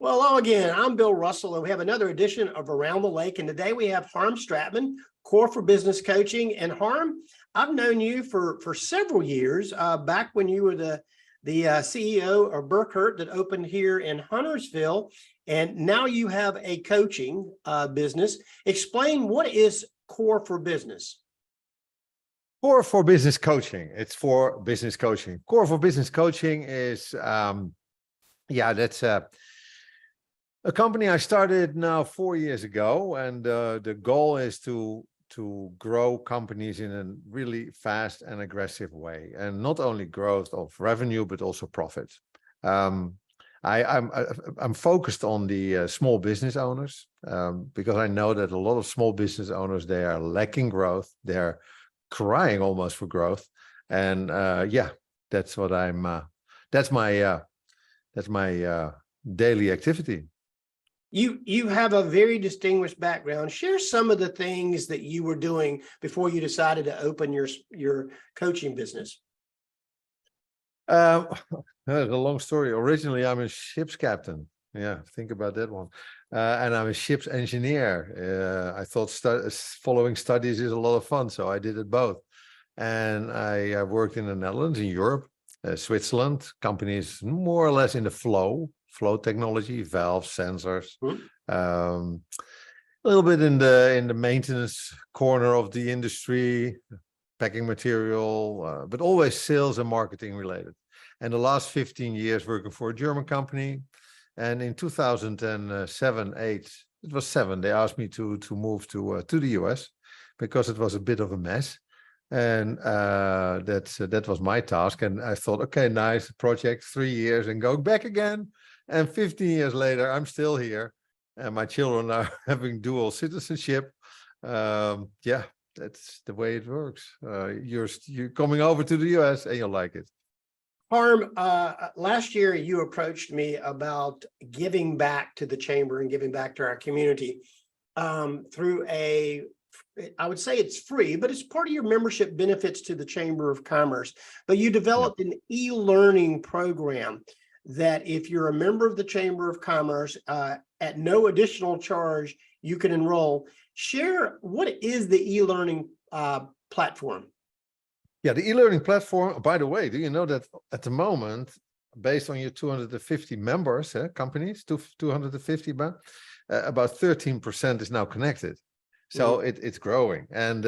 Well, hello again. I'm Bill Russell, and we have another edition of Around the Lake. And today we have Harm Stratman, Core4 Business Coaching. And Harm, I've known you for several years, back when you were the CEO of Burkhart that opened here in Huntersville. And now you have a coaching business. Explain, what is Core4 Business? Core4 Business Coaching. It's for business coaching. Core4 Business Coaching is, that's a company I started now 4 years ago, and the goal is to grow companies in a really fast and aggressive way, and not only growth of revenue but also profit. I'm focused on the small business owners, because I know that a lot of small business owners, they are lacking growth. They're crying almost for growth, and that's what that's my daily activity. You have a very distinguished background. Share some of the things that you were doing before you decided to open your coaching business. That's a long story. Originally, I'm a ship's captain. Yeah, think about that one. And I'm a ship's engineer. I thought following studies is a lot of fun, so I did it both. And I worked in the Netherlands, in Europe, Switzerland, companies more or less in the flow technology, valves, sensors, a little bit in the maintenance corner of the industry, packing material, but always sales and marketing related. And the last 15 years working for a German company. And in 2007, 8, it was 7, they asked me to move to the US because it was a bit of a mess. And that was my task. And I thought, okay, nice project, 3 years and go back again. And 15 years later, I'm still here, and my children are having dual citizenship. That's the way it works. You're coming over to the US and you'll like it. Harm, last year you approached me about giving back to the chamber and giving back to our community through I would say it's free, but it's part of your membership benefits to the Chamber of Commerce. But you developed an e-learning program that if you're a member of the Chamber of Commerce, at no additional charge, you can enroll. Share, what is the e-learning platform? Yeah, the e-learning platform, by the way, do you know that at the moment, based on your 250 members, companies, 250, about 13% is now connected. So it's growing. And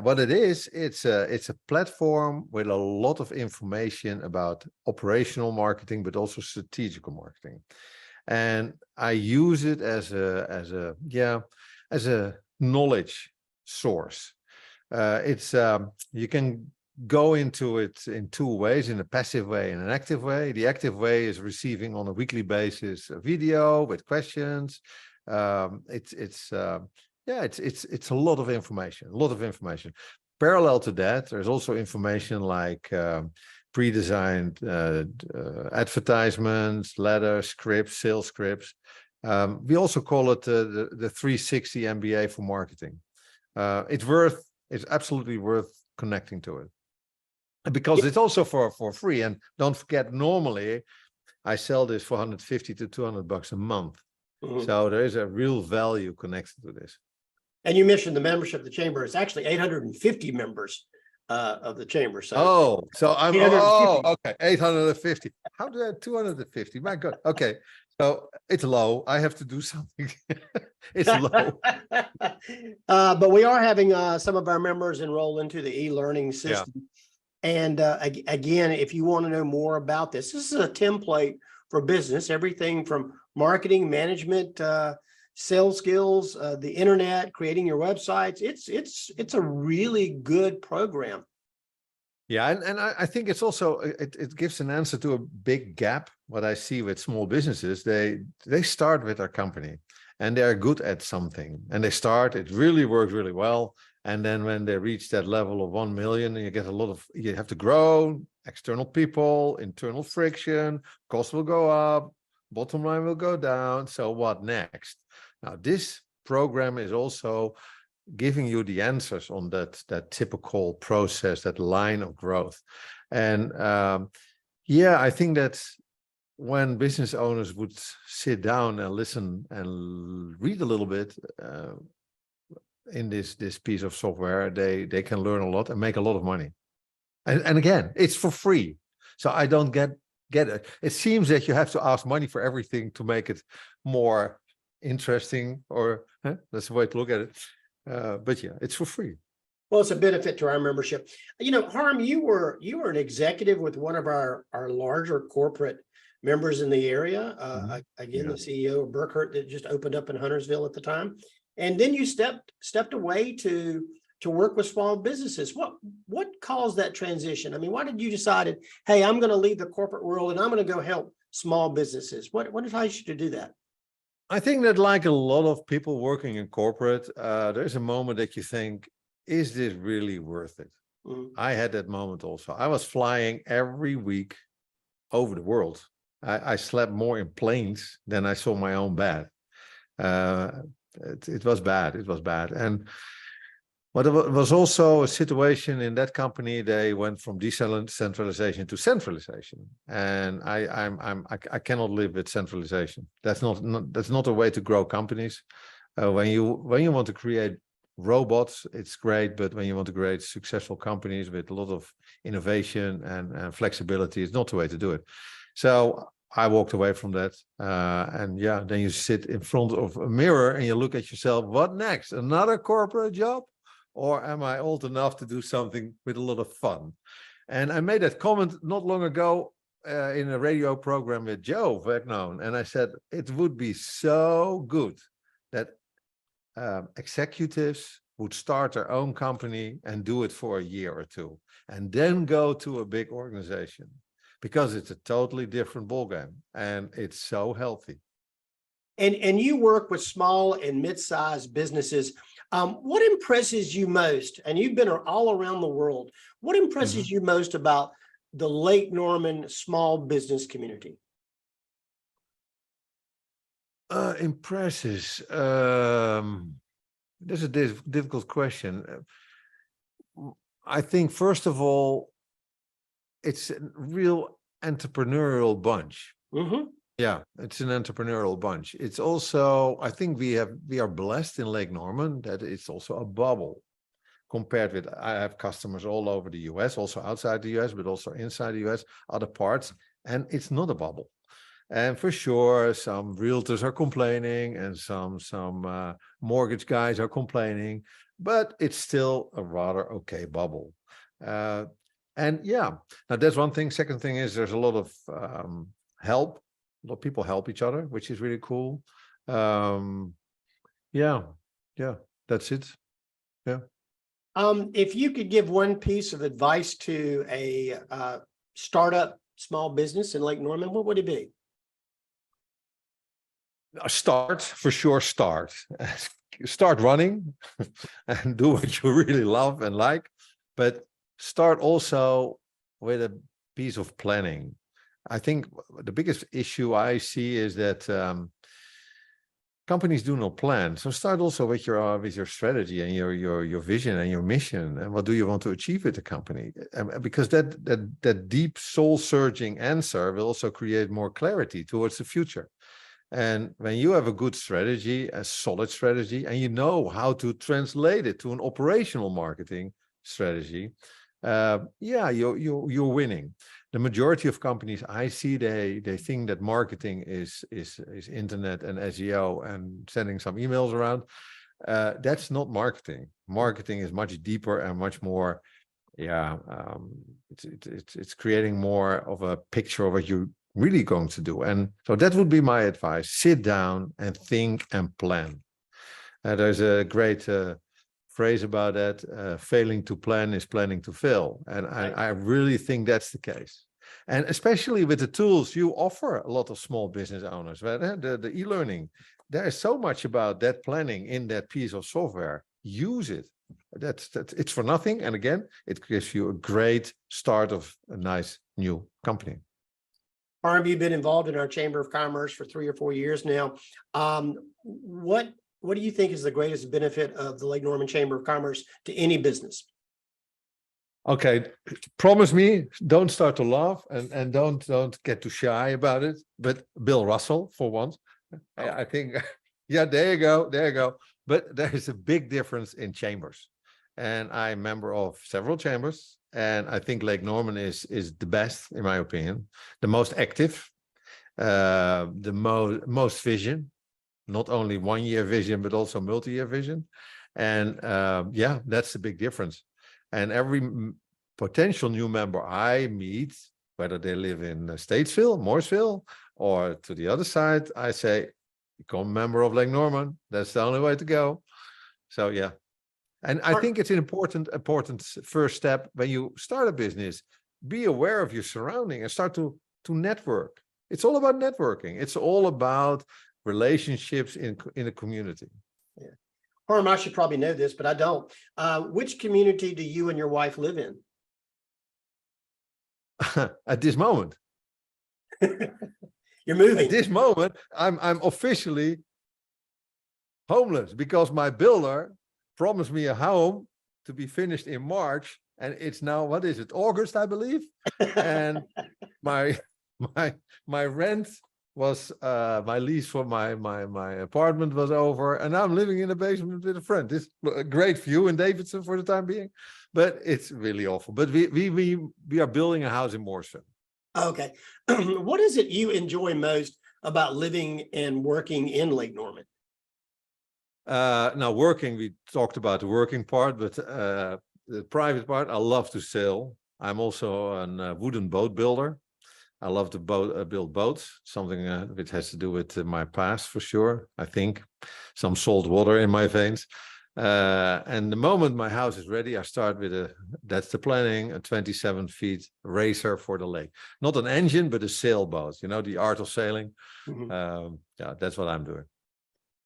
what it is, it's a platform with a lot of information about operational marketing, but also strategical marketing. And I use it as a knowledge source. You can go into it in two ways, in a passive way and an active way. The active way is receiving on a weekly basis a video with questions. It's a lot of information. Parallel to that, there's also information like pre-designed advertisements, letters, scripts, sales scripts. We also call it the 360 MBA for marketing. It's absolutely worth connecting to it, because it's also for free. And don't forget, normally I sell this for $150 to $200 a month. So there is a real value connected to this. And you mentioned the membership of the chamber. It's actually 850 members of the chamber. So I'm 850. How did I have 250? My God. Okay, so it's low. I have to do something. It's low. But we are having some of our members enroll into the e-learning system. Yeah. And again, if you want to know more about this is a template for business, everything from marketing, management, sales skills, the internet, creating your websites. It's a really good program. Yeah, and I think it's also, it gives an answer to a big gap. What I see with small businesses, they start with their company and they're good at something, and it really works really well. And then when they reach that level of 1 million, you have to grow, external people, internal friction, costs will go up, bottom line will go down. So what next? Now, this program is also giving you the answers on that typical process, that line of growth. And I think when business owners would sit down and listen and read a little bit in this piece of software, they can learn a lot and make a lot of money. And again, it's for free. So I don't get it. It seems that you have to ask money for everything to make it more interesting, or that's the way to look at it. But yeah, it's for free. Well, it's a benefit to our membership. You know, Harm, you were an executive with one of our larger corporate members in the area. Again, Yeah. the CEO of Burkhart that just opened up in Huntersville at the time. And then you stepped away to work with small businesses. What caused that transition? I mean, why did you decide, hey, I'm going to leave the corporate world and I'm going to go help small businesses? What advised you to do that? I think that, like a lot of people working in corporate, there's a moment that you think, is this really worth it? I had that moment also. I was flying every week over the world. I slept more in planes than I saw my own bed. It was bad. It was bad. And but it was also a situation in that company. They went from decentralization to centralization, and I cannot live with centralization. That's not a way to grow companies. When you want to create robots, it's great, but when you want to create successful companies with a lot of innovation and flexibility, it's not the way to do it. So I walked away from that, and yeah, then you sit in front of a mirror and you look at yourself. What next? Another corporate job? Or am I old enough to do something with a lot of fun? And I made that comment not long ago in a radio program with Joe Verknown. And I said, it would be so good that executives would start their own company and do it for a year or two, and then go to a big organization, because it's a totally different ballgame and it's so healthy. And you work with small and mid-sized businesses. What impresses you most? And you've been all around the world. What impresses you most about the Lake Norman small business community? Impresses. This is a difficult question. I think, first of all, it's a real entrepreneurial bunch. Yeah, it's an entrepreneurial bunch. It's also, I think we are blessed in Lake Norman that it's also a bubble compared with, I have customers all over the US, also outside the US, but also inside the US, other parts, and it's not a bubble. And for sure, some realtors are complaining and some mortgage guys are complaining, but it's still a rather okay bubble. And yeah, now that's one thing. Second thing is there's a lot of help. A lot of people help each other, which is really cool. Yeah, that's it. Yeah. If you could give one piece of advice to a startup small business in Lake Norman, what would it be? Start, for sure, start running and do what you really love and like, but start also with a piece of planning. I think the biggest issue I see is that companies do not plan. So start also with your strategy and your vision and your mission, and what do you want to achieve with the company? Because that deep soul-searching answer will also create more clarity towards the future. And when you have a good strategy, a solid strategy, and you know how to translate it to an operational marketing strategy, yeah, you're winning. The majority of companies I see, they think that marketing is internet and SEO and sending some emails around. That's not marketing. Marketing is much deeper and much more. Yeah, it's creating more of a picture of what you're really going to do. And so that would be my advice. Sit down and think and plan. There's a great phrase about that. Failing to plan is planning to fail. And I really think that's the case. And especially with the tools you offer a lot of small business owners, right? The e-learning, there is so much about that planning in that piece of software. Use it. It's for nothing. And again, it gives you a great start of a nice new company. Harm, you've been involved in our Chamber of Commerce for 3 or 4 years now. What do you think is the greatest benefit of the Lake Norman Chamber of Commerce to any business? Okay, promise me, don't start to laugh and don't get too shy about it. But Bill Russell, for once, I think, yeah, there you go, there you go. But there is a big difference in chambers, and I'm a member of several chambers, and I think Lake Norman is the best, in my opinion, the most active, the most vision, not only 1 year vision but also multi-year vision, and yeah, that's the big difference. And every potential new member I meet, whether they live in Statesville, Mooresville, or to the other side, I say, become a member of Lake Norman. That's the only way to go. So yeah. And I think it's an important first step when you start a business. Be aware of your surrounding and start to network. It's all about networking. It's all about relationships in a community. Yeah. Harm, I should probably know this, but I don't. Which community do you and your wife live in? At this moment. You're moving. At this moment, I'm officially homeless because my builder promised me a home to be finished in March, and it's now, what is it, August, I believe. And my rent was my lease for my apartment was over, and I'm living in a basement with a friend. This a great view in Davidson for the time being, but it's really awful. But we are building a house in Mooresville. Okay. What is it you enjoy most about living and working in Lake Norman? Now working, we talked about the working part, but the private part, I love to sail. I'm also a wooden boat builder. I love to build boats, something which has to do with my past for sure. I think some salt water in my veins. And the moment my house is ready, I start with that's the planning, a 27 feet racer for the lake. Not an engine, but a sailboat, you know, the art of sailing. Mm-hmm. Yeah, that's what I'm doing.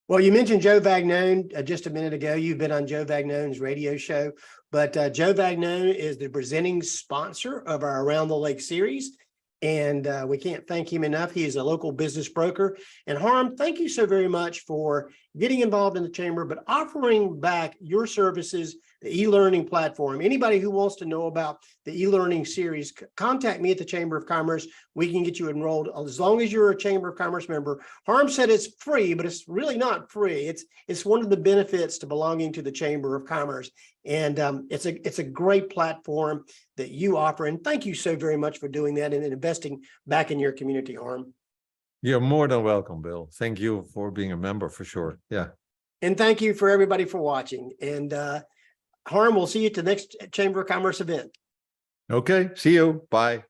Well, you mentioned Joe Vagnone just a minute ago. You've been on Joe Vagnone's radio show, but Joe Vagnone is the presenting sponsor of our Around the Lake series. And we can't thank him enough. He is a local business broker. And Harm, thank you so very much for getting involved in the chamber, but offering back your services, the e-learning platform. Anybody who wants to know about the e-learning series, contact me at the Chamber of Commerce. We can get you enrolled as long as you're a Chamber of Commerce member. Harm said it's free, but it's really not free. It's one of the benefits to belonging to the Chamber of Commerce. And it's a great platform that you offer. And thank you so very much for doing that and investing back in your community, Harm. You're more than welcome, Bill. Thank you for being a member for sure. Yeah. And thank you for everybody for watching. And Harm, we'll see you at the next Chamber of Commerce event. Okay. See you. Bye.